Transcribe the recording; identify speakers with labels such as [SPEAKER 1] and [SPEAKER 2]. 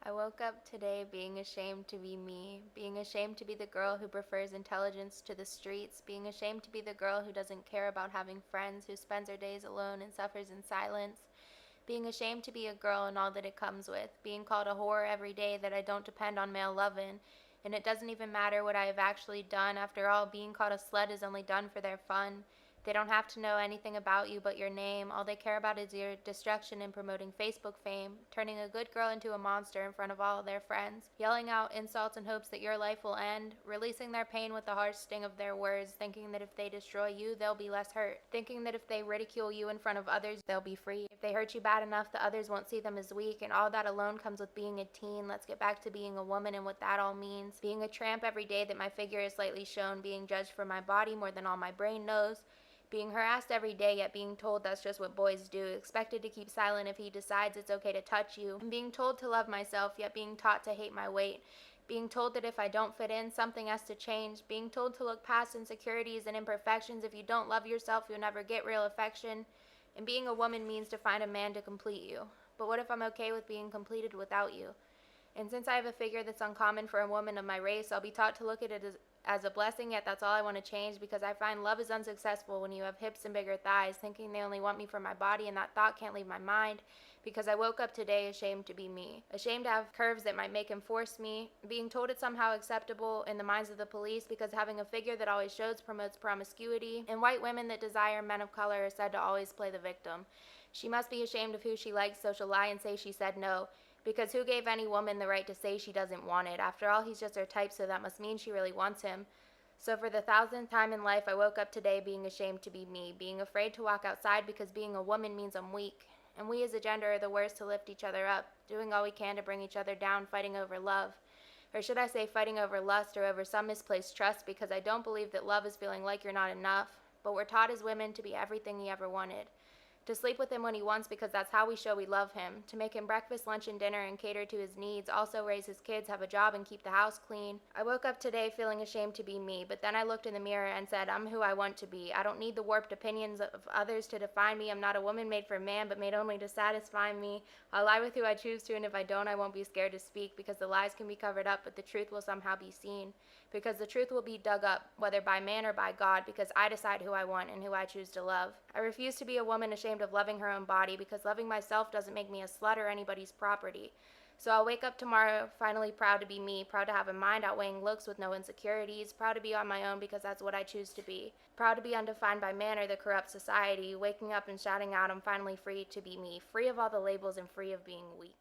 [SPEAKER 1] I woke up today being ashamed to be me, being ashamed to be the girl who prefers intelligence to the streets, being ashamed to be the girl who doesn't care about having friends, who spends her days alone and suffers in silence, being ashamed to be a girl and all that it comes with, being called a whore every day that I don't depend on male lovin', and it doesn't even matter what I have actually done. After all, being called a slut is only done for their fun. They don't have to know anything about you but your name. All they care about is your destruction and promoting Facebook fame, turning a good girl into a monster in front of all their friends, yelling out insults in hopes that your life will end, releasing their pain with the harsh sting of their words, thinking that if they destroy you, they'll be less hurt, thinking that if they ridicule you in front of others, they'll be free. If they hurt you bad enough, the others won't see them as weak, and all that alone comes with being a teen. Let's get back to being a woman and what that all means. Being a tramp every day that my figure is slightly shown, being judged for my body more than all my brain knows, being harassed every day, yet being told that's just what boys do, expected to keep silent if he decides it's okay to touch you, and being told to love myself, yet being taught to hate my weight, being told that if I don't fit in, something has to change, being told to look past insecurities and imperfections. If you don't love yourself, you'll never get real affection, and being a woman means to find a man to complete you. But what if I'm okay with being completed without you? And since I have a figure that's uncommon for a woman of my race, I'll be taught to look at it as a blessing, yet that's all I want to change, because I find love is unsuccessful when you have hips and bigger thighs, thinking they only want me for my body, and that thought can't leave my mind, because I woke up today ashamed to be me, ashamed to have curves that might make him force me, being told it's somehow acceptable in the minds of the police because having a figure that always shows promotes promiscuity, and white women that desire men of color are said to always play the victim. She must be ashamed of who she likes, so she'll lie and say she said no, because who gave any woman the right to say she doesn't want it? After all, he's just her type, so that must mean she really wants him. So for the thousandth time in life, I woke up today being ashamed to be me, being afraid to walk outside because being a woman means I'm weak. And we as a gender are the worst to lift each other up, doing all we can to bring each other down, fighting over love. Or should I say fighting over lust or over some misplaced trust, because I don't believe that love is feeling like you're not enough, but we're taught as women to be everything he ever wanted. To sleep with him when he wants because that's how we show we love him. To make him breakfast, lunch, and dinner and cater to his needs. Also raise his kids, have a job, and keep the house clean. I woke up today feeling ashamed to be me, but then I looked in the mirror and said, I'm who I want to be. I don't need the warped opinions of others to define me. I'm not a woman made for a man, but made only to satisfy me. I'll lie with who I choose to, and if I don't, I won't be scared to speak, because the lies can be covered up, but the truth will somehow be seen. Because the truth will be dug up, whether by man or by God, because I decide who I want and who I choose to love. I refuse to be a woman ashamed of loving her own body, because loving myself doesn't make me a slut or anybody's property. So I'll wake up tomorrow finally proud to be me, proud to have a mind outweighing looks with no insecurities, proud to be on my own because that's what I choose to be, proud to be undefined by man or the corrupt society, waking up and shouting out I'm finally free to be me, free of all the labels and free of being weak.